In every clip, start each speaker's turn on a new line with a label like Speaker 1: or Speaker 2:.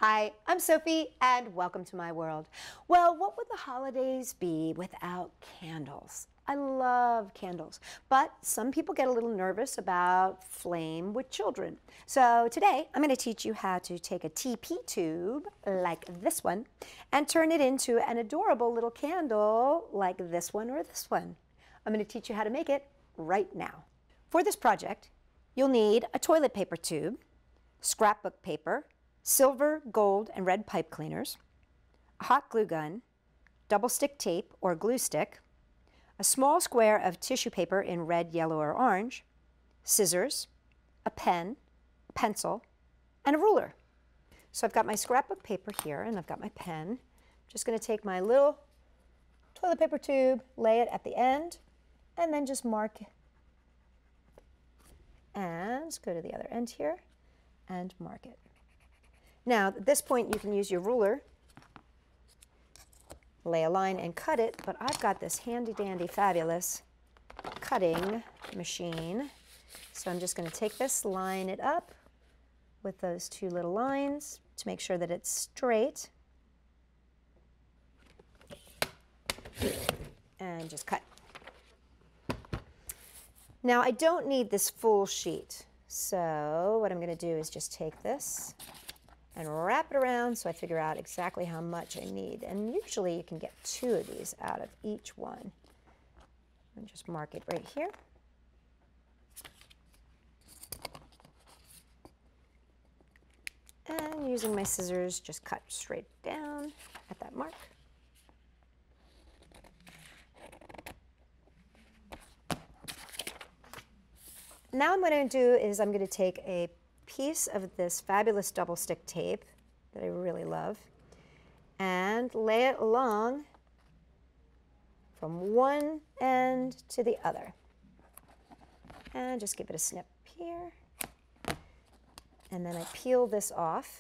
Speaker 1: Hi, I'm Sophie, and welcome to my world. Well, what would the holidays be without candles? I love candles, but some people get a little nervous about flame with children. So today, I'm going to teach you how to take a TP tube, like this one, and turn it into an adorable little candle like this one or this one. I'm going to teach you how to make it right now. For this project, you'll need a toilet paper tube, scrapbook paper, silver, gold, and red pipe cleaners, a hot glue gun, double stick tape or glue stick, a small square of tissue paper in red, yellow, or orange, scissors, a pen, a pencil, and a ruler. So I've got my scrapbook paper here and I've got my pen. I'm just going to take my little toilet paper tube, lay it at the end, and then just mark. And let's go to the other end here and mark it. Now, at this point, you can use your ruler, lay a line and cut it, but I've got this handy-dandy, fabulous cutting machine. So I'm just going to take this, line it up with those two little lines to make sure that it's straight, and just cut. Now, I don't need this full sheet, so what I'm going to do is just take this and wrap it around so I figure out exactly how much I need. And usually you can get 2 of these out of each one. And just mark it right here. And using my scissors, just cut straight down at that mark. Now what I'm going to do is I'm going to take a piece of this fabulous double stick tape that I really love and lay it along from one end to the other. And just give it a snip here. And then I peel this off,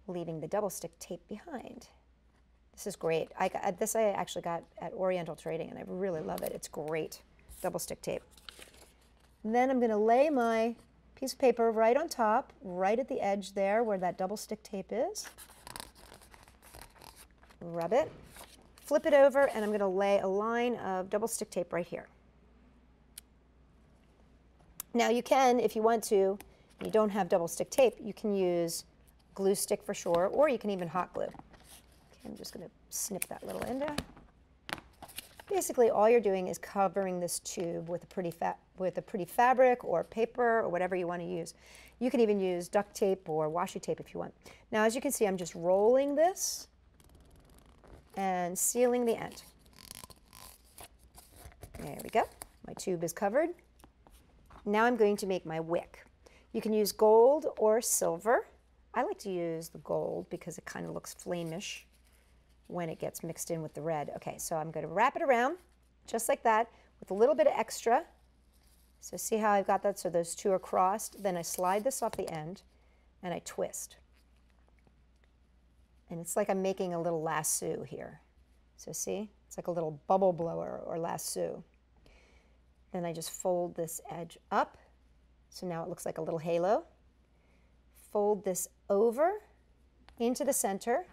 Speaker 1: leaving the double stick tape behind. This is great. This I actually got at Oriental Trading and I really love it. It's great, double stick tape. And then I'm going to lay my piece of paper right on top, right at the edge there where that double stick tape is. Rub it, flip it over, and I'm going to lay a line of double stick tape right here. Now you can, if you want to, you don't have double stick tape, you can use glue stick for sure, or you can even hot glue. Okay, I'm just going to snip that little end out. Basically, all you're doing is covering this tube with a pretty fabric or paper or whatever you want to use. You can even use duct tape or washi tape if you want. Now, as you can see, I'm just rolling this and sealing the end. There we go. My tube is covered. Now I'm going to make my wick. You can use gold or silver. I like to use the gold because it kind of looks flamish when it gets mixed in with the red. Okay, so I'm going to wrap it around just like that with a little bit of extra. So see how I've got that? So those two are crossed. Then I slide this off the end and I twist. And it's like I'm making a little lasso here. So see? It's like a little bubble blower or lasso. Then I just fold this edge up. So now it looks like a little halo. Fold this over into the center.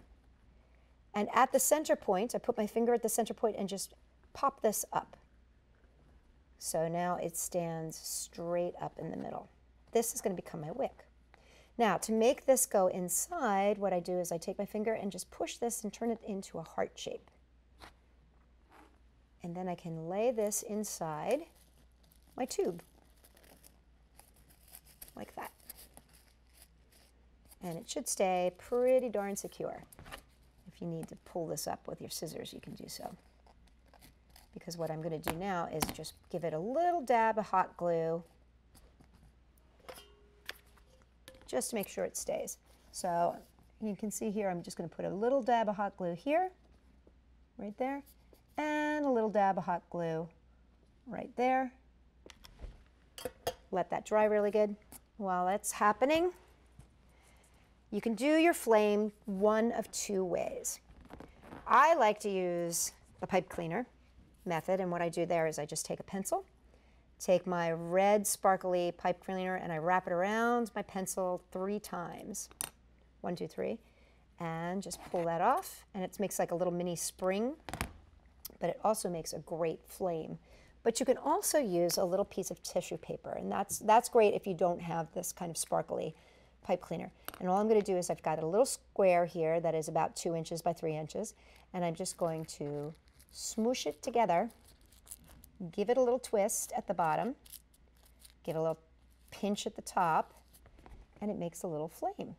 Speaker 1: And at the center point, I put my finger at the center point and just pop this up. So now it stands straight up in the middle. This is going to become my wick. Now, to make this go inside, what I do is I take my finger and just push this and turn it into a heart shape. And then I can lay this inside my tube, like that. And it should stay pretty darn secure. If you need to pull this up with your scissors, you can do so. Because what I'm going to do now is just give it a little dab of hot glue just to make sure it stays. So you can see here, I'm just going to put a little dab of hot glue here, right there, and a little dab of hot glue right there. Let that dry really good. While that's happening, you can do your flame one of 2 ways. I like to use the pipe cleaner method, and what I do there is I just take a pencil, take my red sparkly pipe cleaner, and I wrap it around my pencil 3 times. 1, 2, 3, and just pull that off. And it makes like a little mini spring, but it also makes a great flame. But you can also use a little piece of tissue paper, and that's great if you don't have this kind of sparkly pipe cleaner. And all I'm going to do is I've got a little square here that is about 2 inches by 3 inches, and I'm just going to smoosh it together, give it a little twist at the bottom, give it a little pinch at the top, and it makes a little flame.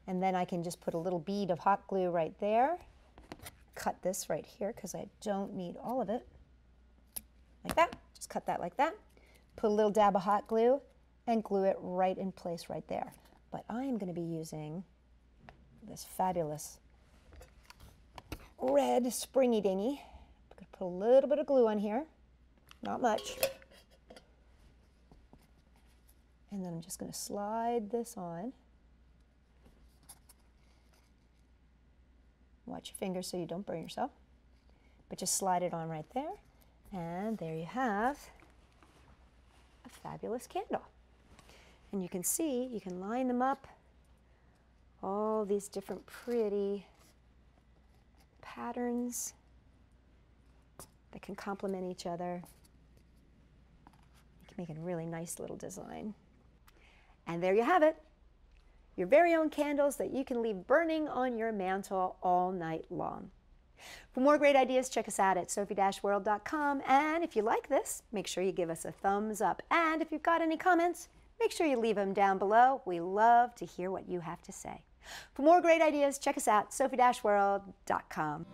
Speaker 1: And then I can just put a little bead of hot glue right there, cut this right here because I don't need all of it, like that. Just cut that like that, put a little dab of hot glue, and glue it right in place right there. But I am going to be using this fabulous red springy dingy. I'm going to put a little bit of glue on here, not much. And then I'm just going to slide this on. Watch your fingers so you don't burn yourself. But just slide it on right there. And there you have a fabulous candle. And you can see, you can line them up, all these different pretty patterns that can complement each other. You can make a really nice little design. And there you have it, your very own candles that you can leave burning on your mantle all night long. For more great ideas, check us out at Sophie-World.com. And if you like this, make sure you give us a thumbs up. And if you've got any comments, make sure you leave them down below. We love to hear what you have to say. For more great ideas, check us out, Sophie-World.com.